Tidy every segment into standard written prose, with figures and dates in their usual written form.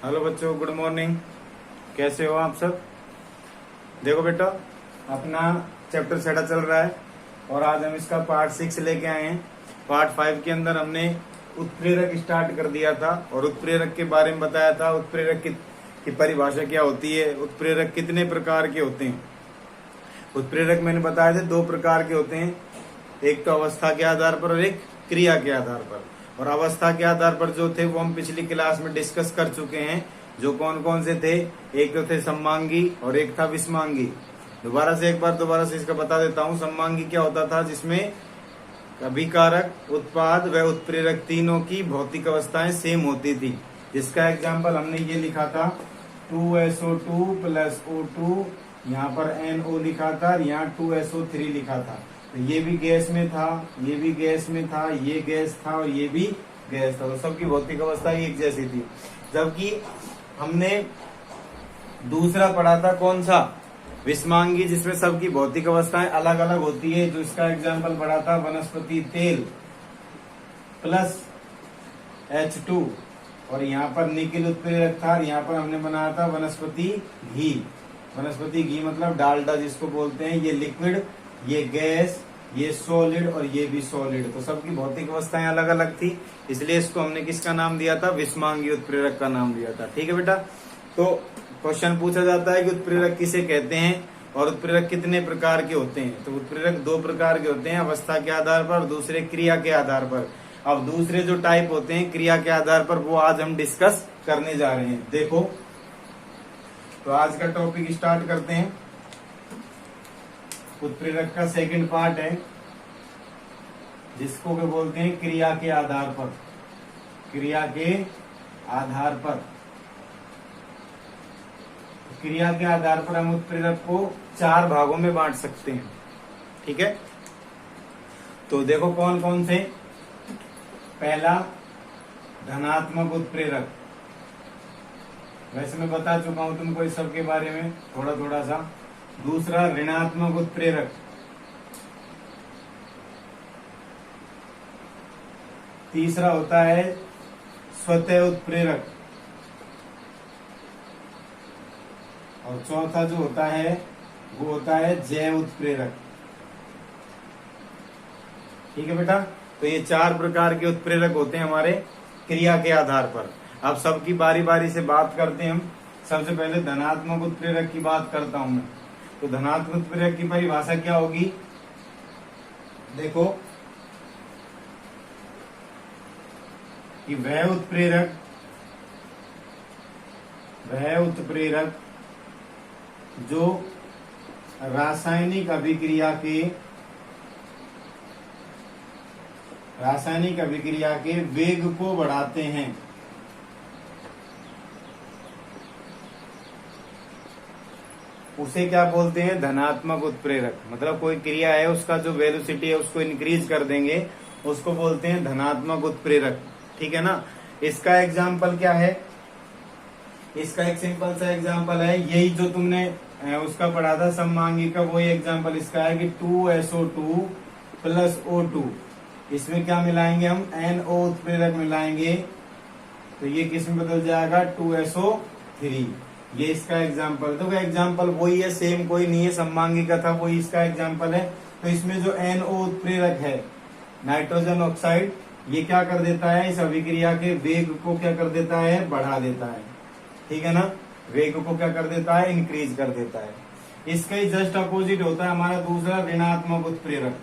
Hello बच्चों, good morning. कैसे हो आप सब? देखो बेटा, अपना चैप्टर 6 चल रहा है और आज हम इसका पार्ट 6 लेके आए हैं। पार्ट 5 के अंदर हमने उत्प्रेरक स्टार्ट कर दिया था और उत्प्रेरक के बारे में बताया था। उत्प्रेरक की परिभाषा क्या होती है, उत्प्रेरक कितने प्रकार के होते हैं। उत्प्रेरक मैंने बताया थे 2 प्रकार के होते हैं, एक तो अवस्था के आधार पर और एक क्रिया के आधार पर। और अवस्था के आधार पर जो थे वो हम पिछली क्लास में डिस्कस कर चुके हैं। जो कौन कौन से थे, एक तो थे सम्मांगी और एक था विस्मांगी। दोबारा से इसका बता देता हूँ। सम्मांगी क्या होता था, जिसमें अभिकारक, उत्पाद व उत्प्रेरक तीनों की भौतिक अवस्थाएं सेम होती थी। जिसका एग्जाम्पल हमने ये लिखा था 2SO2 + O2, यहाँ पर NO लिखा था, यहाँ 2SO3 लिखा था। तो ये भी गैस में था, ये भी गैस में था, ये गैस था और ये भी गैस था। तो सबकी भौतिक अवस्था एक जैसी थी। जबकि हमने दूसरा पढ़ा था कौन सा, विस्मांगी, जिसमें सबकी भौतिक अवस्थाएं अलग अलग होती है। जो इसका एग्जाम्पल पढ़ा था वनस्पति तेल प्लस H2 और यहाँ पर निकिल उत्प्रेरक था। यहाँ पर हमने बनाया था वनस्पति घी। वनस्पति घी मतलब डालडा जिसको बोलते हैं। ये लिक्विड, ये गैस, ये सॉलिड और ये भी सॉलिड। तो सबकी भौतिक अवस्थाएं अलग अलग थी, इसलिए इसको हमने किसका नाम दिया था, विस्मांगी उत्प्रेरक का नाम दिया था। ठीक है बेटा। तो क्वेश्चन पूछा जाता है कि उत्प्रेरक किसे कहते हैं और उत्प्रेरक कितने प्रकार के होते हैं। तो उत्प्रेरक 2 प्रकार के होते हैं, अवस्था के आधार पर और दूसरे क्रिया के आधार पर। अब दूसरे जो टाइप होते हैं क्रिया के आधार पर, वो आज हम डिस्कस करने जा रहे हैं। देखो, तो आज का टॉपिक स्टार्ट करते हैं। उत्प्रेरक का सेकंड पार्ट है, जिसको के बोलते हैं क्रिया के आधार पर। क्रिया के आधार पर, क्रिया के आधार पर हम उत्प्रेरक को 4 भागों में बांट सकते हैं। ठीक है, तो देखो कौन कौन से। पहला, धनात्मक उत्प्रेरक। वैसे मैं बता चुका हूं तुमको इस सब के बारे में थोड़ा थोड़ा सा। दूसरा, ऋणात्मक उत्प्रेरक। तीसरा होता है स्वतः उत्प्रेरक। और चौथा जो होता है वो होता है जैव उत्प्रेरक। ठीक है बेटा। तो ये 4 प्रकार के उत्प्रेरक होते हैं हमारे क्रिया के आधार पर। अब सबकी बारी बारी से बात करते हैं हम। सबसे पहले धनात्मक उत्प्रेरक की बात करता हूं मैं। तो धनात्मक उत्प्रेरक की परिभाषा क्या होगी, देखो कि वह उत्प्रेरक जो रासायनिक अभिक्रिया के वेग को बढ़ाते हैं। उसे क्या बोलते हैं, धनात्मक उत्प्रेरक। मतलब कोई क्रिया है, उसका जो वेलोसिटी है उसको इंक्रीज कर देंगे, उसको बोलते हैं धनात्मक उत्प्रेरक। ठीक है ना। इसका एग्जाम्पल क्या है, इसका एक सिंपल सा एग्जाम्पल है, यही जो तुमने उसका पढ़ा था सम्मांगी का, वही एग्जाम्पल इसका है कि 2SO2 + O2। इसमें क्या मिलाएंगे हम, NO उत्प्रेरक मिलाएंगे, तो ये किस में बदल जाएगा, 2SO3। ये इसका एग्जाम्पल। तो एग्जाम्पल वही है, सेम कोई नहीं है। सम्मांगी का था, वही इसका एग्जाम्पल है। तो इसमें जो NO उत्प्रेरक है, नाइट्रोजन ऑक्साइड, ये क्या कर देता है, इस अभिक्रिया के वेग को क्या कर देता है, बढ़ा देता है। ठीक है ना। वेग को क्या कर देता है, इंक्रीज कर देता है। इसका ही जस्ट अपोजिट होता है हमारा दूसरा, ऋणात्मक उत्प्रेरक।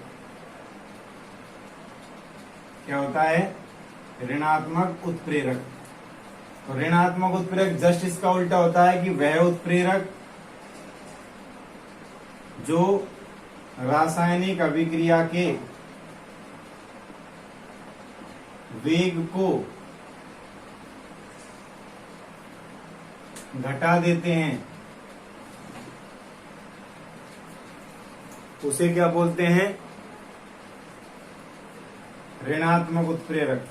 क्या होता है, ऋणात्मक उत्प्रेरक। तो ऋणात्मक उत्प्रेरक जस्ट इसका उल्टा होता है कि वह उत्प्रेरक जो रासायनिक अभिक्रिया के वेग को घटा देते हैं, उसे क्या बोलते हैं, ऋणात्मक उत्प्रेरक।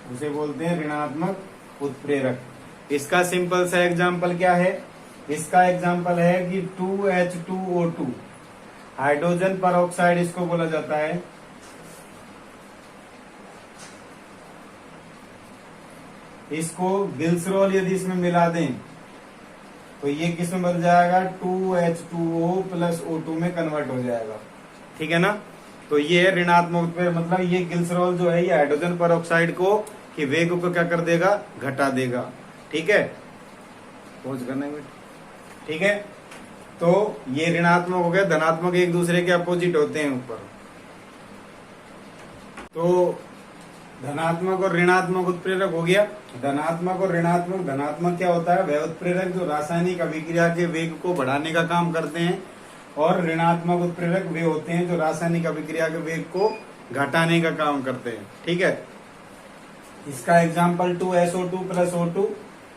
उसे बोलते हैं ऋणात्मक उत्प्रेरक। इसका सिंपल सा एग्जाम्पल क्या है, इसका एग्जाम्पल है कि 2H2O2, हाइड्रोजन परऑक्साइड इसको बोला जाता है। इसको ग्लिसरॉल यदि इसमें मिला दें तो ये किस में बन जाएगा 2H2O प्लस O2 में कन्वर्ट हो जाएगा। ठीक है ना। तो ये है ऋणात्मक उत्प्रेरक, मतलब ये ग्लिसरॉल जो है ये हाइड्रोजन परऑक्साइड को कि वेग को क्या कर देगा, घटा देगा। ठीक है, पहुंच करना है। ठीक है, तो ये ऋणात्मक हो गया, धनात्मक एक दूसरे के अपोजिट होते हैं ऊपर। तो धनात्मक और ऋणात्मक उत्प्रेरक हो गया। धनात्मक और ऋणात्मक, धनात्मक क्या होता है, वह उत्प्रेरक जो रासायनिक अभिक्रिया के वेग को बढ़ाने का काम करते हैं, और ऋणात्मक उत्प्रेरक वे होते हैं जो रासायनिक अभिक्रिया के वेग को घटाने का काम करते हैं। ठीक है, इसका एग्जाम्पल 2SO2 प्लस O2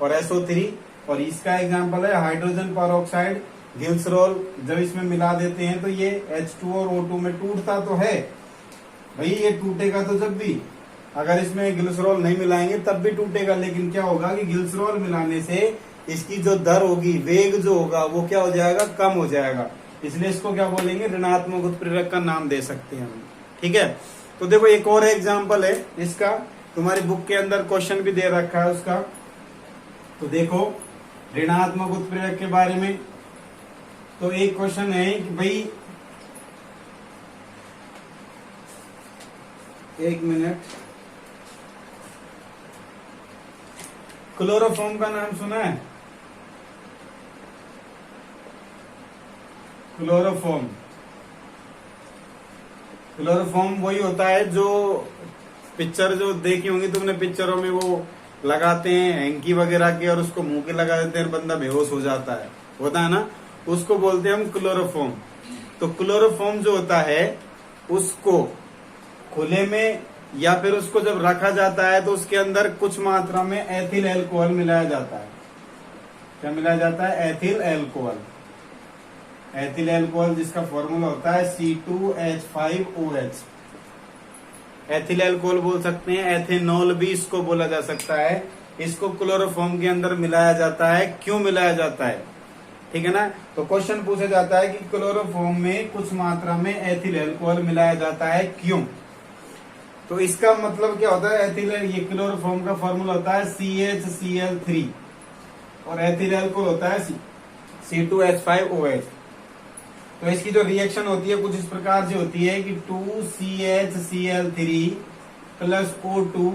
और SO3, और इसका एग्जाम्पल है हाइड्रोजन परऑक्साइड ग्लिसरॉल। जब इसमें मिला देते हैं तो ये H2 और O2 में टूटता तो है भाई, ये टूटेगा तो जब भी, अगर इसमें ग्लिसरॉल नहीं मिलाएंगे तब भी टूटेगा। लेकिन क्या होगा कि ग्लिसरॉल मिलाने से इसकी जो दर होगी, वेग जो होगा वो क्या हो जाएगा, कम हो जाएगा। इसलिए इसको क्या बोलेंगे, ऋणात्मक उत्प्रेरक का नाम दे सकते हैं हम। ठीक है, तो देखो एक और एग्जाम्पल है इसका, तुम्हारी बुक के अंदर क्वेश्चन भी दे रखा है उसका। तो देखो ऋणात्मक उत्प्रेरक के बारे में, तो एक क्वेश्चन है कि भाई, एक मिनट, क्लोरोफॉर्म का नाम सुना है? क्लोरोफॉर्म, क्लोरोफॉर्म वही होता है जो पिक्चर जो देखी होंगी तुमने, पिक्चरों में वो लगाते हैं हैंकी वगैरह के और उसको मुंह के लगा देते हैं, बंदा बेहोश हो जाता है, होता है ना, उसको बोलते हैं हम क्लोरोफॉर्म। तो क्लोरोफॉर्म जो होता है उसको खुले में या फिर उसको जब रखा जाता है तो उसके अंदर कुछ मात्रा में एथिल एल्कोहल मिलाया जाता है। क्या मिलाया जाता है, एथिल एल्कोहल। एथिल एल्कोहल जिसका फॉर्मूला होता है C2H5OH। एथिल एल्कोहल बोल सकते हैं, एथेनॉल भी इसको बोला जा सकता है। इसको क्लोरोफॉर्म के अंदर मिलाया जाता है। क्यों मिलाया जाता है, ठीक है ना। तो क्वेश्चन पूछा जाता है कि क्लोरोफॉर्म में कुछ मात्रा में एथिल एल्कोहल मिलाया जाता है, क्यों। तो इसका मतलब क्या होता है, एथिल, ये क्लोरोफॉर्म का फॉर्मूला होता है CHCl3 और एथिल एल्कोहल होता है C2H5OH। तो इसकी जो रिएक्शन होती है कुछ इस प्रकार से होती है कि 2CHCl3 प्लस O2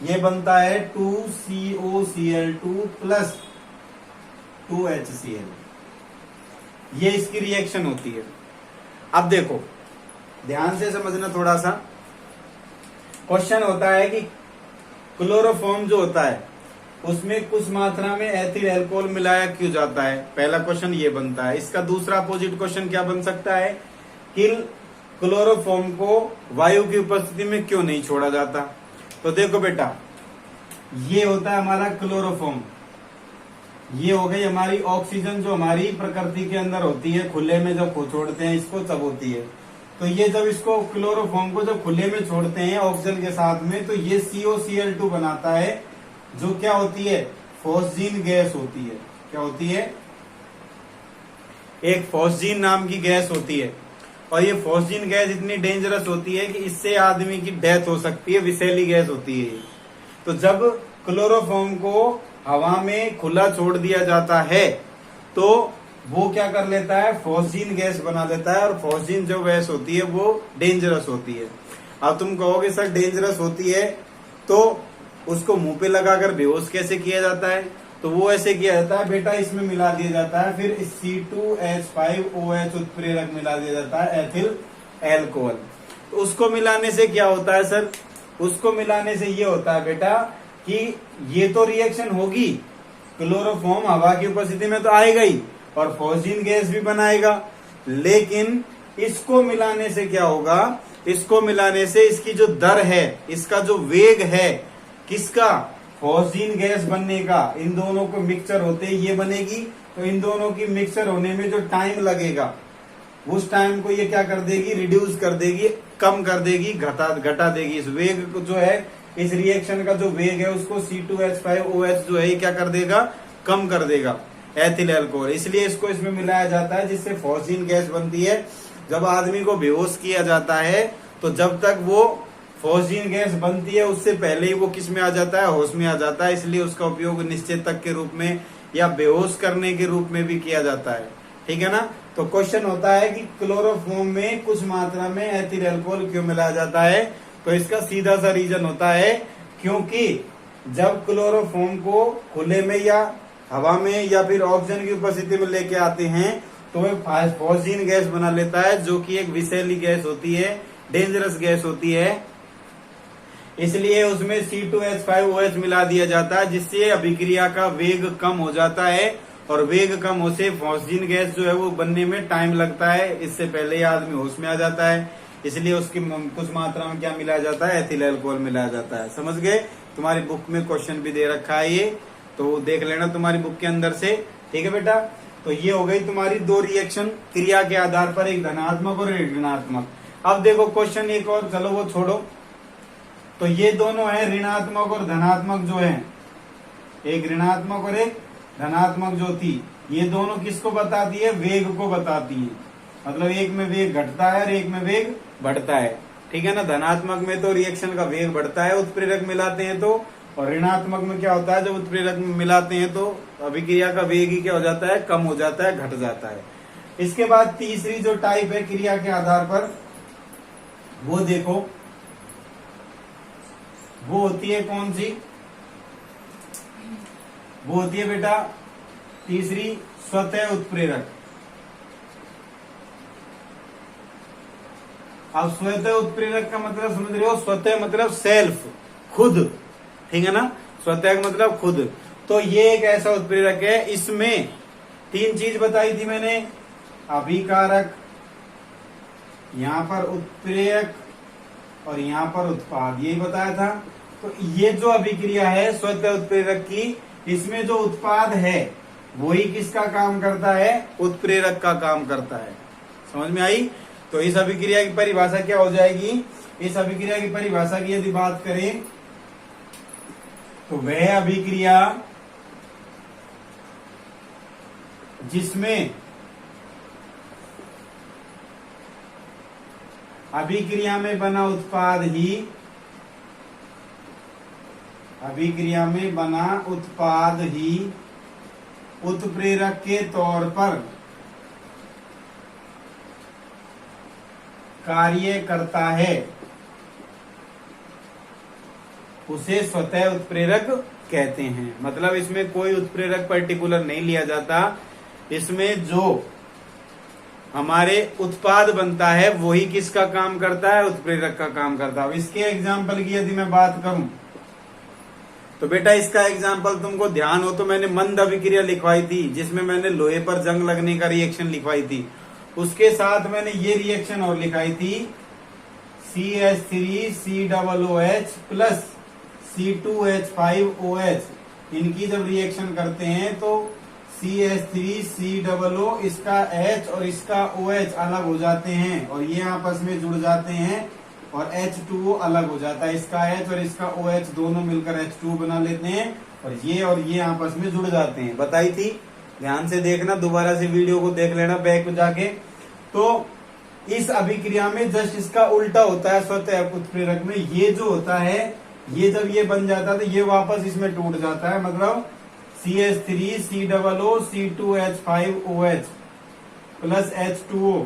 ये बनता है 2COCl2 प्लस 2HCl। ये इसकी रिएक्शन होती है। अब देखो ध्यान से समझना थोड़ा सा, क्वेश्चन होता है कि क्लोरोफॉर्म जो होता है उसमें कुछ मात्रा में एथिल एल्कोहल मिलाया क्यों जाता है, पहला क्वेश्चन ये बनता है। इसका दूसरा अपोजिट क्वेश्चन क्या बन सकता है कि क्लोरोफॉर्म को वायु की उपस्थिति में क्यों नहीं छोड़ा जाता। तो देखो बेटा, ये होता है हमारा क्लोरोफॉर्म, ये हो गई हमारी ऑक्सीजन जो हमारी प्रकृति के अंदर होती है, खुले में जब छोड़ते हैं इसको तब होती है। तो ये जब इसको क्लोरोफॉर्म को जब खुले में छोड़ते हैं ऑक्सीजन के साथ में, तो ये COCl2 बनाता है, जो क्या होती है, फॉस्जीन गैस होती है। क्या होती है, एक फॉस्जीन नाम की गैस होती है। और ये फॉस्जीन गैस इतनी डेंजरस होती है कि इससे आदमी की डेथ हो सकती है, विषैली गैस होती है। तो जब क्लोरोफॉर्म को हवा में खुला छोड़ दिया जाता है तो वो क्या कर लेता है, फॉस्जीन गैस बना देता है। और फॉस्जीन जो गैस होती है वो डेंजरस होती है। अब तुम कहोगे सर डेंजरस होती है तो उसको मुंह पे लगाकर बेहोश कैसे किया जाता है। तो वो ऐसे किया जाता है बेटा, इसमें मिला दिया जाता है, फिर C2H5OH उत्प्रेरक मिला दिया जाता है, एथिल एल्कोहल। तो उसको मिलाने से क्या होता है सर, उसको मिलाने से ये होता है बेटा कि ये तो रिएक्शन होगी, क्लोरोफॉर्म हवा की उपस्थिति में तो आएगा ही और फॉस्जीन गैस भी बनाएगा, लेकिन इसको मिलाने से क्या होगा, इसको मिलाने से इसकी जो दर है, इसका जो वेग है, किसका, फॉस्जीन गैस बनने का, इन दोनों को मिक्सचर होते ये बनेगी। तो इन दोनों की मिक्सचर होने में जो टाइम लगेगा उस टाइम को ये क्या कर देगी, रिड्यूस कर देगी, कम कर देगी, घटा देगी। इस वेग को जो है, इस रिएक्शन का जो वेग है उसको C2H5OH जो है ये क्या कर देगा, कम कर देगा, एथिल एल्कोहल। इसलिए इसको इसमें मिलाया जाता है जिससे फॉस्जीन गैस बनती है। जब आदमी को बेहोश किया जाता है तो जब तक वो फॉस्जीन गैस बनती है उससे पहले ही वो किस में आ जाता है, होश में आ जाता है। इसलिए उसका उपयोग निश्चेतक के रूप में या बेहोश करने के रूप में भी किया जाता है। ठीक है ना। तो क्वेश्चन होता है कि क्लोरोफॉर्म में कुछ मात्रा में एथिल अल्कोहल क्यों मिलाया जाता है। तो इसका सीधा सा रीजन होता है क्योंकि जब क्लोरोफॉर्म को खुले में या हवा में या फिर ऑक्सीजन की उपस्थिति में लेके आते हैं तो वह फॉस्जीन गैस बना लेता है, जो कि एक विषैली गैस होती है, डेंजरस गैस होती है। इसलिए उसमें C2H5OH मिला दिया जाता है, जिससे अभिक्रिया का वेग कम हो जाता है और वेग कम हो से फॉस्जीन गैस जो है वो बनने में टाइम लगता है। इससे पहले ही आदमी होश में आ जाता है। इसलिए उसकी कुछ मात्रा में क्या मिलाया जाता है, एथिल अल्कोहल मिलाया जाता है। समझ गए। तुम्हारी बुक में क्वेश्चन भी दे रखा है ये, तो देख लेना तुम्हारी बुक के अंदर से। ठीक है बेटा। तो ये हो गई तुम्हारी दो रिएक्शन क्रिया के आधार पर, एक धनात्मक और एक ऋणात्मक। अब देखो क्वेश्चन एक और, चलो वो छोड़ो। तो ये दोनों है ऋणात्मक और धनात्मक जो है, एक ऋणात्मक और एक धनात्मक जो थी, ये दोनों किसको बताती है, वेग को बताती है। मतलब एक में वेग घटता है और एक में वेग बढ़ता है। ठीक है ना। धनात्मक में तो रिएक्शन का वेग बढ़ता है उत्प्रेरक मिलाते हैं तो, और ऋणात्मक में क्या होता है, जब उत्प्रेरक मिलाते हैं तो अभिक्रिया का वेग ही क्या हो जाता है, कम हो जाता है, घट जाता है। इसके बाद तीसरी जो टाइप है क्रिया के आधार पर, वो देखो, वो होती है कौन सी, वो होती है बेटा तीसरी स्वतः उत्प्रेरक। अब स्वतः उत्प्रेरक का मतलब समझ रहे हो, स्वतः मतलब सेल्फ, खुद। ठीक है ना। स्वतः का मतलब खुद। तो ये एक ऐसा उत्प्रेरक है, इसमें तीन चीज बताई थी मैंने, अभिकारक, यहां पर उत्प्रेरक और यहां पर उत्पाद, यही बताया था। तो ये जो अभिक्रिया है स्वतः उत्प्रेरक की, इसमें जो उत्पाद है वही किसका काम करता है, उत्प्रेरक का काम करता है। समझ में आई। तो इस अभिक्रिया की परिभाषा क्या हो जाएगी, इस अभिक्रिया की परिभाषा की यदि बात करें तो वह अभिक्रिया जिसमें अभिक्रिया में बना उत्पाद ही, अभिक्रिया में बना उत्पाद ही उत्प्रेरक के तौर पर कार्य करता है, उसे स्वतः उत्प्रेरक कहते हैं। मतलब इसमें कोई उत्प्रेरक पर्टिकुलर नहीं लिया जाता, इसमें जो हमारे उत्पाद बनता है वही किसका काम करता है, उत्प्रेरक का काम करता है। इसके एग्जाम्पल की यदि मैं बात करूं तो बेटा इसका एग्जाम्पल तुमको ध्यान हो तो मैंने मंद अभिक्रिया लिखवाई थी, जिसमें मैंने लोहे पर जंग लगने का रिएक्शन लिखवाई थी। उसके साथ मैंने ये रिएक्शन और लिखाई थी, CH3COOH प्लस C2H5OH। इनकी जब रिएक्शन करते हैं तो CH3COO, इसका H और इसका OH अलग हो जाते हैं और ये आपस में जुड़ जाते हैं और H2O अलग हो जाता है। इसका H और इसका OH दोनों मिलकर H2O बना लेते हैं और ये आपस में जुड़ जाते हैं। बताई थी, ध्यान से देखना, दोबारा से वीडियो को देख लेना बैक में जाके। तो इस अभिक्रिया में जस्ट इसका उल्टा होता है स्वतः उत्प्रेरक में। ये जो होता है, ये जब ये बन जाता है तो ये वापस इसमें टूट जाता है। मतलब CH3COO C2H5OH प्लस H2O,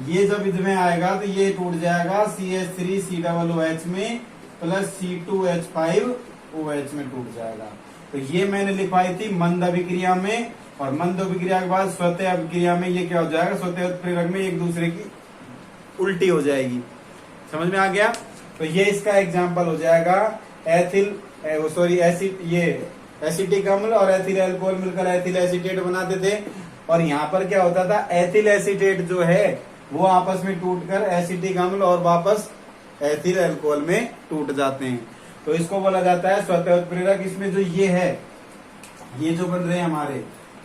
ये जब इसमें आएगा तो ये टूट जाएगा CH3COOH में प्लस C2H5OH में टूट जाएगा। तो ये मैंने लिखवाई थी मंद अभिक्रिया में, और मंद अभिक्रिया के बाद स्वतः अभिक्रिया में ये क्या हो जाएगा, स्वतः उत्प्रेरक में एक दूसरे की उल्टी हो जाएगी। समझ में आ गया। तो ये इसका एग्जाम्पल हो जाएगा एसिटिक अम्ल और एथिल अल्कोहल मिलकर एथिल एसीटेट बनाते थे। और यहाँ पर क्या होता था, एथिल एसीटेट जो है वो आपस में टूटकर एसिटिक अम्ल और वापस एथिल अल्कोहल में टूट जाते हैं। तो इसको बोला जाता है स्वतः उत्प्रेरक। इसमें जो ये है, ये जो बन रहे हैं हमारे,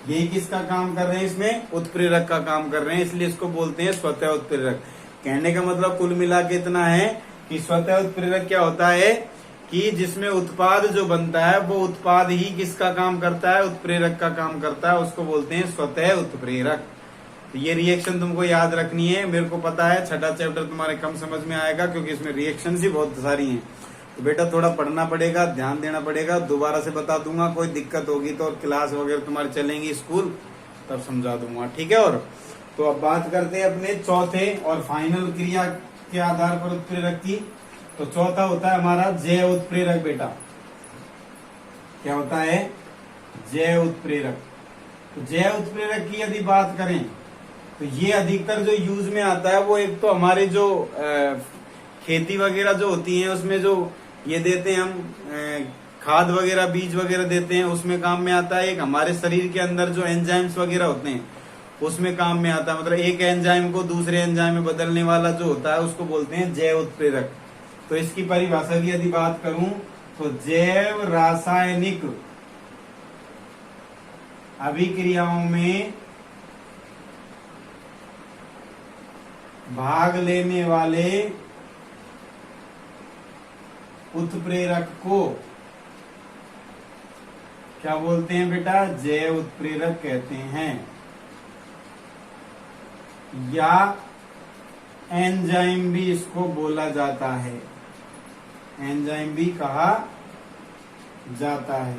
ये किसका काम कर रहे हैं, इसमें उत्प्रेरक का काम कर रहे हैं, इसलिए इसको बोलते हैं स्वतः उत्प्रेरक। कहने का मतलब कुल मिला के इतना है कि स्वतः उत्प्रेरक क्या होता है कि जिसमें उत्पाद जो बनता है वो उत्पाद ही किसका काम करता है, उत्प्रेरक का काम करता है, उसको बोलते हैं स्वतः उत्प्रेरक। तो ये रिएक्शन तुमको याद रखनी है। मेरे को पता है छठा चैप्टर तुम्हारे कम समझ में आएगा क्योंकि इसमें रिएक्शन ही बहुत सारी हैं। तो बेटा थोड़ा पढ़ना पड़ेगा, ध्यान देना पड़ेगा। दोबारा से बता दूंगा, कोई दिक्कत होगी तो और क्लास वगैरह तुम्हारी चलेंगी स्कूल तब समझा दूंगा, ठीक है। और तो अब बात करते हैं अपने चौथे और फाइनल क्रिया के आधार पर उत्प्रेरक की। तो चौथा होता है हमारा जैव उत्प्रेरक। बेटा क्या होता है? जैव उत्प्रेरक। तो जैव उत्प्रेरक की यदि बात करें तो ये अधिकतर जो यूज में आता है वो एक तो हमारे जो खेती वगैरह जो होती है उसमें जो ये देते हैं हम खाद वगैरह बीज वगैरह देते हैं उसमें काम में आता है। एक हमारे शरीर के अंदर जो एंजाइम्स वगैरह होते हैं उसमें काम में आता है। मतलब एक एंजाइम को दूसरे एंजाइम में बदलने वाला जो होता है उसको बोलते हैं जैव उत्प्रेरक। तो इसकी परिभाषा की यदि बात करूं तो जैव रासायनिक अभिक्रियाओं में भाग लेने वाले उत्प्रेरक को क्या बोलते हैं बेटा? जैव उत्प्रेरक कहते हैं, या एंजाइम भी इसको बोला जाता है, एंजाइम भी कहा जाता है।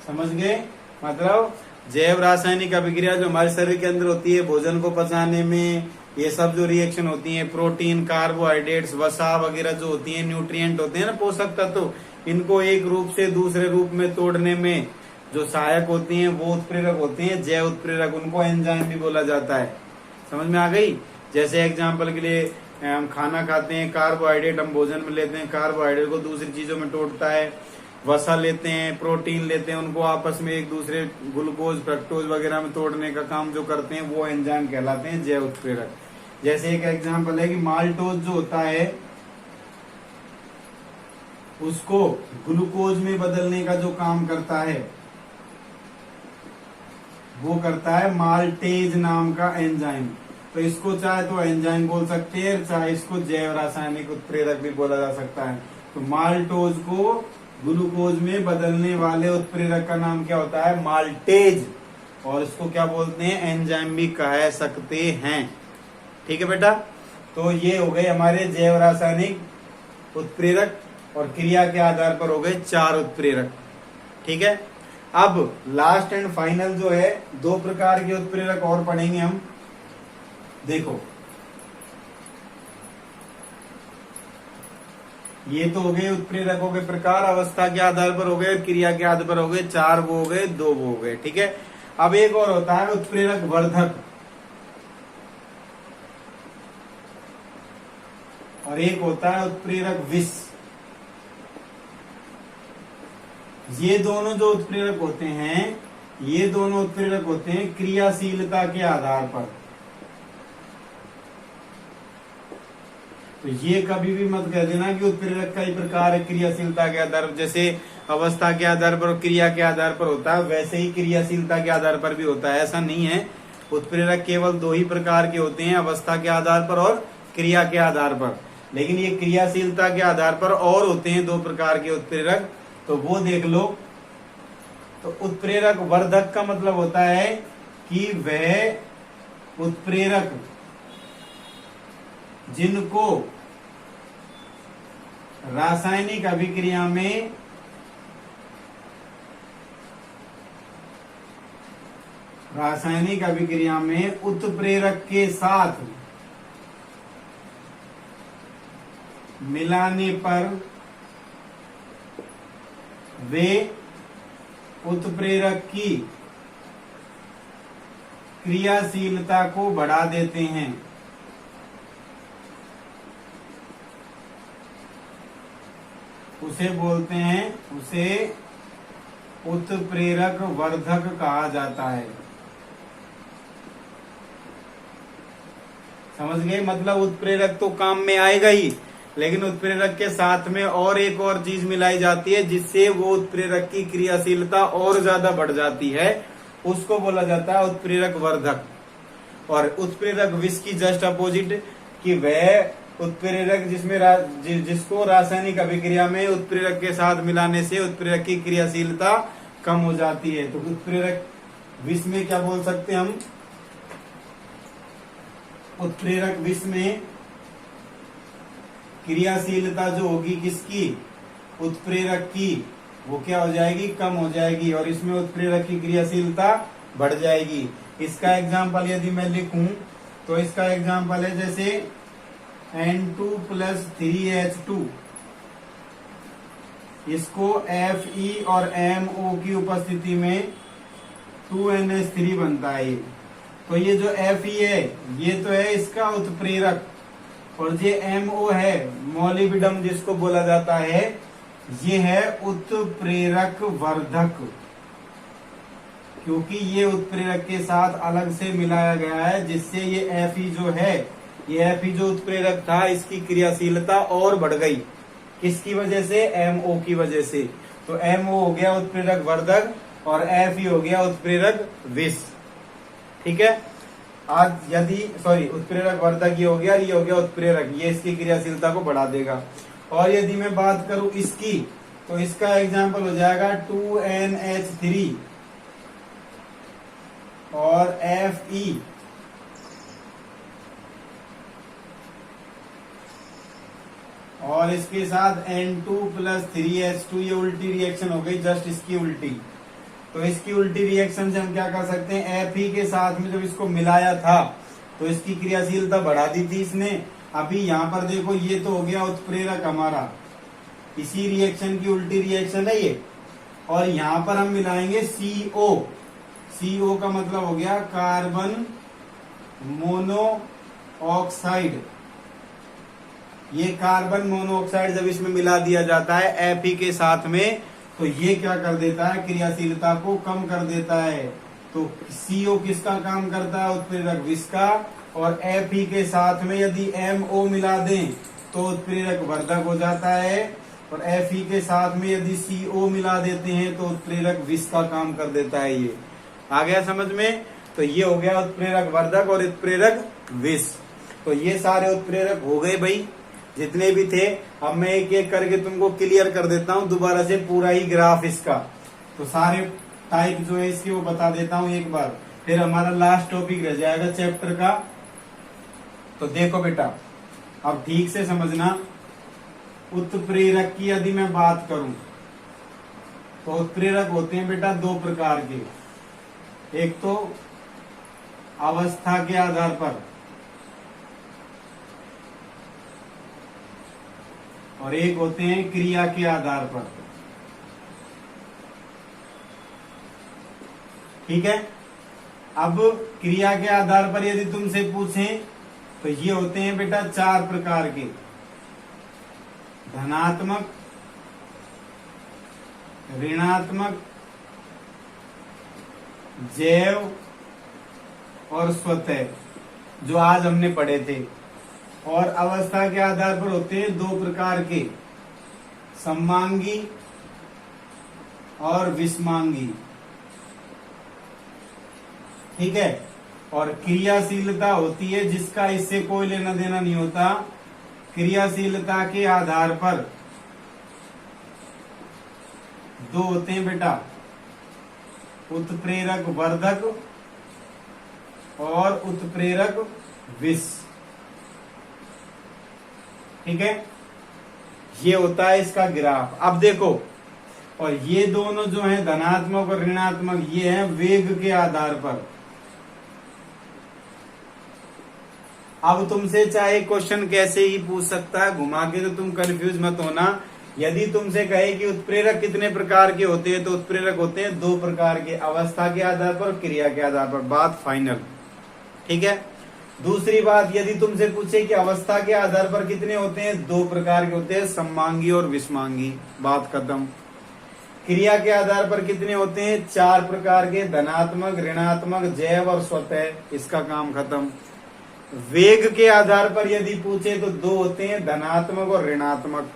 समझ गए? मतलब जैव रासायनिक अभिक्रिया जो हमारे शरीर के अंदर होती है भोजन को पचाने में, ये सब जो रिएक्शन होती है, प्रोटीन, कार्बोहाइड्रेट्स, वसा वगैरह जो होती है, न्यूट्रिएंट होते हैं ना, पोषक तत्व, इनको एक रूप से दूसरे रूप में तोड़ने में जो सहायक होती हैं वो उत्प्रेरक होते हैं, जैव उत्प्रेरक। उनको एंजाइम भी बोला जाता है। समझ में आ गई? जैसे एग्जाम्पल के लिए हम खाना खाते हैं, कार्बोहाइड्रेट हम भोजन में लेते हैं, कार्बोहाइड्रेट को दूसरी चीजों में तोड़ता है। वसा लेते हैं, प्रोटीन लेते हैं, उनको आपस में एक दूसरे ग्लूकोज, फ्रक्टोज वगैरह में तोड़ने का काम जो करते हैं वो एंजाइम कहलाते हैं, जैव उत्प्रेरक। जैसे एक एग्जाम्पल है कि माल्टोज जो होता है उसको ग्लूकोज में बदलने का जो काम करता है वो करता है माल्टेज नाम का एंजाइम। तो इसको चाहे तो एंजाइम बोल सकते हैं, चाहे इसको जैव रासायनिक उत्प्रेरक भी बोला जा सकता है। तो माल्टोज को ग्लूकोज में बदलने वाले उत्प्रेरक का नाम क्या होता है? माल्टेज। और इसको क्या बोलते हैं? एंजाइम भी कह सकते हैं। ठीक है बेटा। तो ये हो गए हमारे जैव रासायनिक उत्प्रेरक और क्रिया के आधार पर हो गए 4 उत्प्रेरक। ठीक है। अब लास्ट एंड फाइनल जो है 2 प्रकार के उत्प्रेरक और पढ़ेंगे हम। देखो ये तो हो गए उत्प्रेरकों के प्रकार, अवस्था के आधार पर हो गए, क्रिया के आधार पर हो गए। 4 वो हो गए, 2 वो हो गए। ठीक है। अब एक और होता है उत्प्रेरक वर्धक और एक होता है उत्प्रेरक विष। ये दोनों जो उत्प्रेरक होते हैं, ये दोनों उत्प्रेरक होते हैं क्रियाशीलता के आधार पर। तो ये कभी भी मत कह देना कि उत्प्रेरक कई प्रकार है क्रियाशीलता के आधार पर। जैसे अवस्था के आधार पर और क्रिया के आधार पर होता है, वैसे ही क्रियाशीलता के आधार पर भी होता है। ऐसा नहीं है। उत्प्रेरक केवल 2 ही प्रकार के होते हैं, अवस्था के आधार पर और क्रिया के आधार पर। लेकिन ये क्रियाशीलता के आधार पर और होते हैं 2 प्रकार के उत्प्रेरक, तो वो देख लो। तो उत्प्रेरक वर्धक का मतलब होता है कि वह उत्प्रेरक जिनको रासायनिक अभिक्रिया में उत्प्रेरक के साथ मिलाने पर वे उत्प्रेरक की क्रियाशीलता को बढ़ा देते हैं। उसे बोलते हैं, उसे उत्प्रेरक वर्धक कहा जाता है। समझ गए? मतलब उत्प्रेरक तो काम में आएगा ही, लेकिन उत्प्रेरक के साथ में और एक और चीज मिलाई जाती है जिससे वो उत्प्रेरक की क्रियाशीलता और ज्यादा बढ़ जाती है। उसको बोला जाता है उत्प्रेरक वर्धक। और उत्प्रेरक विष की जस्ट अपोजिट कि वह उत्प्रेरक जिसको रासायनिक अभिक्रिया में उत्प्रेरक के साथ मिलाने से उत्प्रेरक की क्रियाशीलता कम हो जाती है। तो उत्प्रेरक विष में क्या बोल सकते हैं हम? उत्प्रेरक विष में क्रियाशीलता जो होगी किसकी, उत्प्रेरक की, वो क्या हो जाएगी, कम हो जाएगी, और इसमें उत्प्रेरक की क्रियाशीलता बढ़ जाएगी। इसका एग्जाम्पल यदि मैं लिखूं तो इसका एग्जाम्पल है जैसे N2 + 3H2, इसको Fe और MO की उपस्थिति में 2NH3 बनता है ये। तो ये जो Fe है ये तो है इसका उत्प्रेरक, और ये MO है मोलिब्डेनम जिसको बोला जाता है, ये है उत्प्रेरक वर्धक, क्योंकि ये उत्प्रेरक के साथ अलग से मिलाया गया है, जिससे ये Fe जो है, ये Fe जो उत्प्रेरक था इसकी क्रियाशीलता और बढ़ गई। किसकी वजह से, MO की वजह से। तो MO हो गया उत्प्रेरक वर्धक और Fe हो गया उत्प्रेरक विष। ठीक है, आज यदि उत्प्रेरक वर्धक ये हो गया उत्प्रेरक, ये इसकी क्रियाशीलता को बढ़ा देगा। और यदि मैं बात करूं इसकी, तो इसका एग्जाम्पल हो जाएगा 2NH3 और Fe, और इसके साथ N2 + 3H2, ये उल्टी रिएक्शन हो गई, जस्ट इसकी उल्टी। तो इसकी उल्टी रिएक्शन से हम क्या कर सकते हैं, Fe के साथ में जब इसको मिलाया था तो इसकी क्रियाशीलता बढ़ा दी थी इसने। अभी यहाँ पर देखो ये तो हो गया उत्प्रेरक हमारा, इसी रिएक्शन की उल्टी रिएक्शन है ये, और यहाँ पर हम मिलाएंगे CO। CO का मतलब हो गया कार्बन मोनोऑक्साइड। ये कार्बन मोनोऑक्साइड जब इसमें मिला दिया जाता है Fe के साथ में, तो ये क्या कर देता है, क्रियाशीलता को कम कर देता है। तो CO किसका काम करता है, उत्प्रेरक विष का, और Fe के साथ में यदि MO मिला दें तो उत्प्रेरक वर्धक हो जाता है, और Fe के साथ में यदि CO मिला देते हैं तो उत्प्रेरक विष का काम कर देता है। ये आ गया समझ में। तो ये हो गया उत्प्रेरक वर्धक और उत्प्रेरक विष। तो ये सारे उत्प्रेरक हो गए भाई, जितने भी थे। अब मैं एक एक करके तुमको क्लियर कर देता हूँ दोबारा से पूरा ही ग्राफ इसका। तो सारे टाइप जो है इसके वो बता देता हूँ एक बार, फिर हमारा लास्ट टॉपिक रह जाएगा चैप्टर का। तो देखो बेटा, अब ठीक से समझना। उत्प्रेरक की यदि मैं बात करूं तो उत्प्रेरक होते हैं बेटा दो प्रकार के, एक तो अवस्था के आधार पर और एक होते हैं क्रिया के आधार पर। ठीक है, अब क्रिया के आधार पर यदि तुमसे पूछें तो ये होते हैं बेटा चार प्रकार के, धनात्मक, ऋणात्मक, जैव और स्वतः, जो आज हमने पढ़े थे। और अवस्था के आधार पर होते हैं दो प्रकार के, सममांगी और विषमांगी। ठीक है, और क्रियाशीलता होती है जिसका इससे कोई लेना देना नहीं होता। क्रियाशीलता के आधार पर दो होते हैं बेटा, उत्प्रेरक वर्धक और उत्प्रेरक विष। ठीक है, ये होता है इसका ग्राफ। अब देखो, और ये दोनों जो है धनात्मक और ऋणात्मक, ये है वेग के आधार पर। अब तुमसे चाहे क्वेश्चन कैसे ही पूछ सकता है, घुमा के, तो तुम कंफ्यूज मत होना। यदि तुमसे कहे कि उत्प्रेरक कितने प्रकार के होते हैं, तो उत्प्रेरक होते हैं दो प्रकार के, अवस्था के आधार पर और क्रिया के आधार पर। बात फाइनल। ठीक है, दूसरी बात, यदि तुमसे पूछे कि अवस्था के आधार पर कितने होते हैं, दो प्रकार के होते हैं, सममांगी और विषमांगी। बात खत्म। क्रिया के आधार पर कितने होते हैं, चार प्रकार के, धनात्मक, ऋणात्मक, जैव और स्वतः। इसका काम खत्म। वेग के आधार पर यदि पूछे तो दो होते हैं, धनात्मक और ऋणात्मक।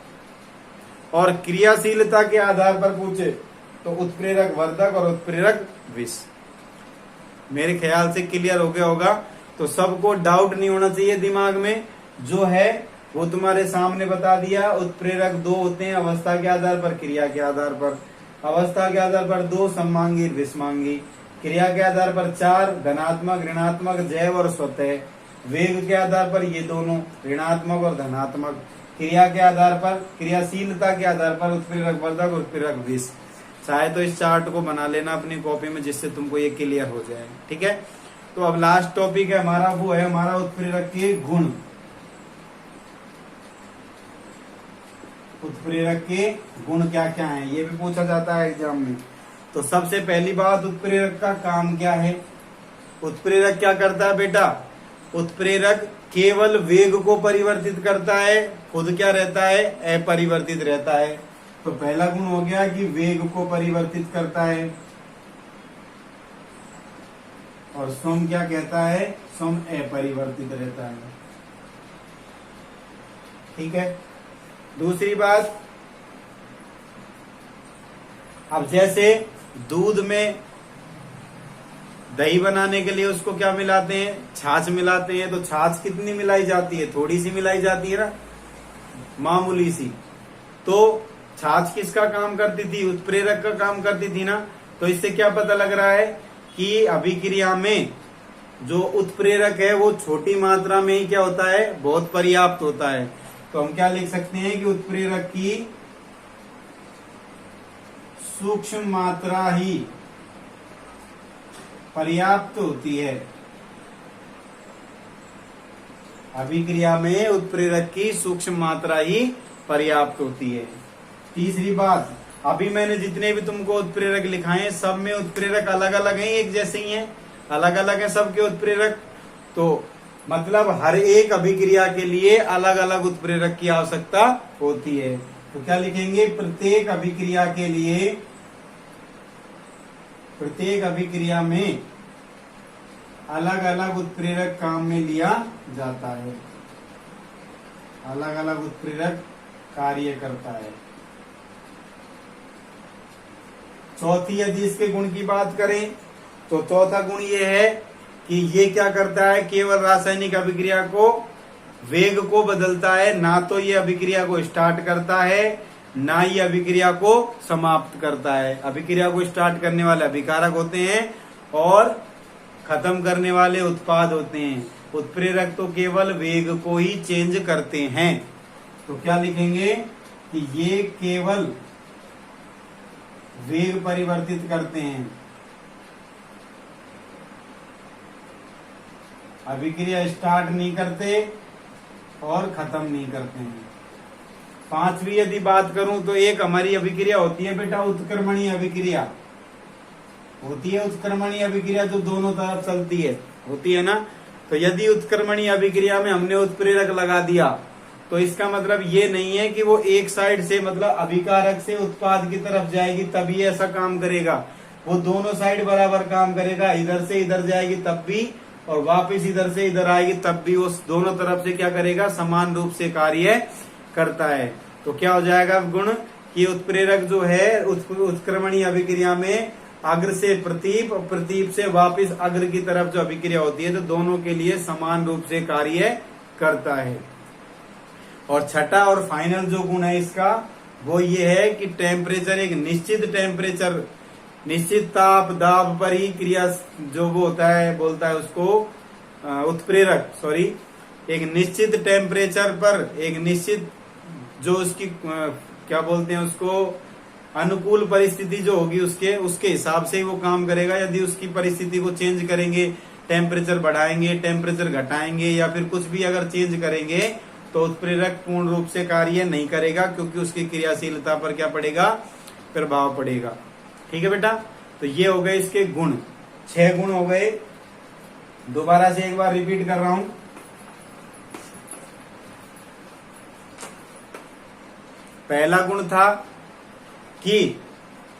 और क्रियाशीलता के आधार पर पूछे तो उत्प्रेरक वर्धक और उत्प्रेरक विष। मेरे ख्याल से क्लियर हो गया होगा। तो सबको डाउट नहीं होना चाहिए दिमाग में, जो है वो तुम्हारे सामने बता दिया। उत्प्रेरक दो होते हैं, अवस्था के आधार पर, क्रिया के आधार पर। अवस्था के आधार पर दो, सममांगी, विषमांगी। क्रिया के आधार पर चार, धनात्मक, ऋणात्मक, जैव और स्वतः। वेग के आधार पर ये दोनों ऋणात्मक और धनात्मक, क्रिया के आधार पर, क्रियाशीलता के आधार पर उत्प्रेरक वर्धक, उत्प्रेरक विष। चाहे तो इस चार्ट को बना लेना अपनी कॉपी में, जिससे तुमको ये क्लियर हो जाए। ठीक है, तो अब लास्ट टॉपिक है हमारा, वो है हमारा उत्प्रेरक के गुण। उत्प्रेरक के गुण क्या क्या हैं, ये भी पूछा जाता है एग्जाम में। तो सबसे पहली बात, उत्प्रेरक का काम क्या है। उत्प्रेरक क्या करता है बेटा, उत्प्रेरक केवल वेग को परिवर्तित करता है, खुद क्या रहता है, अपरिवर्तित रहता है। तो पहला गुण हो गया कि वेग को परिवर्तित करता है, और स्वयं क्या कहता है, स्वयं अपरिवर्तित रहता है। ठीक है, दूसरी बात, अब जैसे दूध में दही बनाने के लिए उसको क्या मिलाते हैं, छाछ मिलाते हैं। तो छाछ कितनी मिलाई जाती है, थोड़ी सी मिलाई जाती है ना, मामूली सी। तो छाछ किसका काम करती थी, उत्प्रेरक का काम करती थी ना। तो इससे क्या पता लग रहा है कि अभिक्रिया में जो उत्प्रेरक है वो छोटी मात्रा में ही क्या होता है, बहुत पर्याप्त होता है। तो हम क्या लिख सकते हैं कि उत्प्रेरक की सूक्ष्म मात्रा ही पर्याप्त होती है। अभिक्रिया में उत्प्रेरक की सूक्ष्म मात्रा ही पर्याप्त होती है। तीसरी बात, अभी मैंने जितने भी तुमको उत्प्रेरक लिखाए हैं, सब में उत्प्रेरक अलग अलग हैं, एक जैसे ही हैं, अलग अलग हैं सबके उत्प्रेरक। तो मतलब हर एक अभिक्रिया के लिए अलग अलग उत्प्रेरक की आवश्यकता होती है। तो क्या लिखेंगे, प्रत्येक अभिक्रिया के लिए, प्रत्येक अभिक्रिया में अलग अलग उत्प्रेरक काम में लिया जाता है, अलग अलग उत्प्रेरक कार्य करता है। चौथी यदि इसके गुण की बात करें तो चौथा गुण ये है कि ये क्या करता है, केवल रासायनिक अभिक्रिया को, वेग को बदलता है, ना तो ये अभिक्रिया को स्टार्ट करता है, ना ये अभिक्रिया को समाप्त करता है। अभिक्रिया को स्टार्ट करने वाले अभिकारक होते हैं और खत्म करने वाले उत्पाद होते हैं। उत्प्रेरक तो केवल वेग को ही चेंज करते हैं। तो क्या लिखेंगे कि ये केवल वेग परिवर्तित करते हैं, अभिक्रिया स्टार्ट नहीं करते और खत्म नहीं करते हैं। पांचवी यदि बात करूं तो एक हमारी अभिक्रिया होती है बेटा, उत्क्रमणीय अभिक्रिया होती है। उत्क्रमणीय अभिक्रिया जो दोनों तरफ चलती है, होती है ना। तो यदि उत्क्रमणीय अभिक्रिया में हमने उत्प्रेरक लगा दिया तो इसका मतलब ये नहीं है कि वो एक साइड से, मतलब अभिकारक से उत्पाद की तरफ जाएगी तभी ऐसा काम करेगा। वो दोनों साइड बराबर काम करेगा, इधर से इधर जाएगी तब भी, और वापस इधर से इधर आएगी तब भी, उस दोनों तरफ से क्या करेगा, समान रूप से कार्य करता है। तो क्या हो जाएगा गुण कि उत्प्रेरक जो है उत्क्रमणीय अभिक्रिया में अग्र से प्रतीप, प्रतीप से वापस अग्र की तरफ जो अभिक्रिया होती है, तो दोनों के लिए समान रूप से कार्य करता है। और छठा और फाइनल जो गुण है इसका, वो ये है कि टेम्परेचर, एक निश्चित टेम्परेचर, निश्चित ताप दाब पर ही क्रिया जो वो होता है, बोलता है उसको उत्प्रेरक, सॉरी, एक निश्चित टेम्परेचर पर, एक निश्चित जो उसकी क्या बोलते हैं उसको, अनुकूल परिस्थिति जो होगी उसके हिसाब से ही वो काम करेगा। यदि उसकी परिस्थिति को चेंज करेंगे, टेम्परेचर बढ़ाएंगे, टेम्परेचर घटाएंगे या फिर कुछ भी अगर चेंज करेंगे तो उत्प्रेरक पूर्ण रूप से कार्य नहीं करेगा, क्योंकि उसकी क्रियाशीलता पर क्या पड़ेगा, प्रभाव पड़ेगा। ठीक है बेटा, तो ये हो गए इसके गुण, 6 गुण हो गए। दोबारा से एक बार रिपीट कर रहा हूं। पहला गुण था कि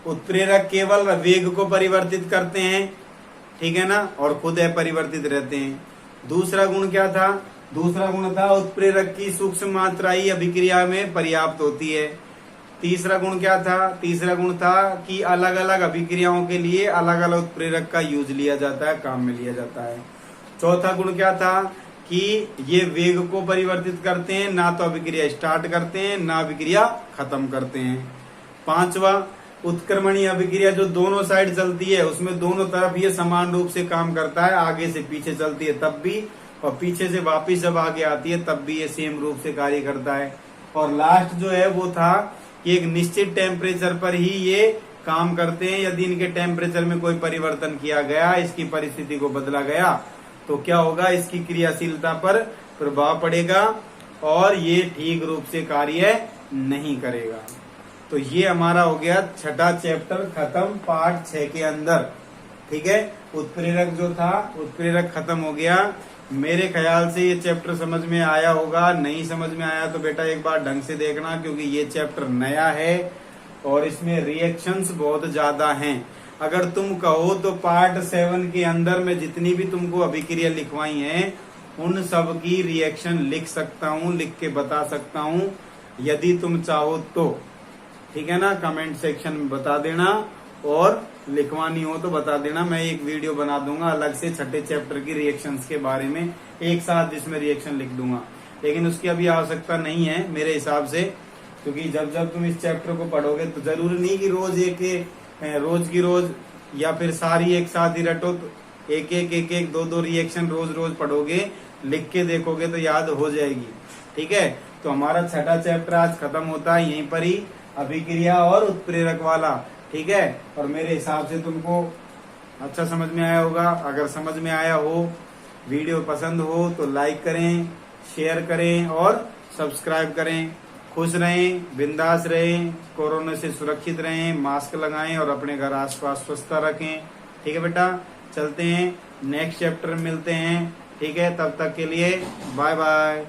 उत्प्रेरक केवल वेग को परिवर्तित करते हैं, ठीक है ना, और खुद अपरिवर्तित रहते हैं। दूसरा गुण क्या था, दूसरा गुण था उत्प्रेरक की सूक्ष्म मात्रा ही अभिक्रिया में पर्याप्त होती है। तीसरा गुण क्या था, तीसरा गुण था कि अलग अलग अभिक्रियाओं के लिए अलग अलग उत्प्रेरक का यूज लिया जाता है, काम में लिया जाता है। चौथा गुण क्या था कि ये वेग को परिवर्तित करते हैं, ना तो अभिक्रिया स्टार्ट करते हैं ना अभिक्रिया खत्म करते हैं। पांचवा, उत्क्रमणीय अभिक्रिया जो दोनों साइड चलती है उसमें दोनों तरफ ये समान रूप से काम करता है, आगे से पीछे चलती है तब भी, और पीछे से वापिस जब आगे आती है तब भी ये सेम रूप से कार्य करता है। और लास्ट जो है वो था कि एक निश्चित टेम्परेचर पर ही ये काम करते हैं। यदि इनके टेम्परेचर में कोई परिवर्तन किया गया, इसकी परिस्थिति को बदला गया, तो क्या होगा, इसकी क्रियाशीलता पर प्रभाव पड़ेगा और ये ठीक रूप से कार्य नहीं करेगा। तो ये हमारा हो गया छठा चैप्टर खत्म पार्ट 6 के अंदर। ठीक है, उत्प्रेरक जो था उत्प्रेरक खत्म हो गया। मेरे ख्याल से ये चैप्टर समझ में आया होगा। नहीं समझ में आया तो बेटा एक बार ढंग से देखना, क्योंकि ये चैप्टर नया है और इसमें रिएक्शंस बहुत ज्यादा हैं। अगर तुम कहो तो पार्ट 7 के अंदर में जितनी भी तुमको अभिक्रिया लिखवाई हैं उन सब की रिएक्शन लिख सकता हूँ, लिख के बता सकता हूँ यदि तुम चाहो तो। ठीक है ना, कमेंट सेक्शन में बता देना और लिखवानी हो तो बता देना। मैं एक वीडियो बना दूंगा अलग से छठे चैप्टर की रिएक्शंस के बारे में, एक साथ जिसमें रिएक्शन लिख दूंगा। लेकिन उसकी अभी आवश्यकता नहीं है मेरे हिसाब से, क्योंकि जब जब तुम इस चैप्टर को पढ़ोगे तो जरूरी नहीं कि रोज की रोज या फिर सारी एक साथ ही रटो। तो एक दो रिएक्शन रोज रोज पढ़ोगे, लिख के देखोगे तो याद हो जाएगी। ठीक है, तो हमारा छठा चैप्टर आज खत्म होता है यहीं पर ही, अभिक्रिया और उत्प्रेरक वाला। ठीक है, और मेरे हिसाब से तुमको अच्छा समझ में आया होगा। अगर समझ में आया हो, वीडियो पसंद हो तो लाइक करें, शेयर करें और सब्सक्राइब करें। खुश रहें, बिंदास रहें, कोरोना से सुरक्षित रहें, मास्क लगाएं और अपने घर आसपास स्वच्छता रखें। ठीक है बेटा, चलते हैं नेक्स्ट चैप्टर में मिलते हैं। ठीक है, तब तक के लिए बाय बाय।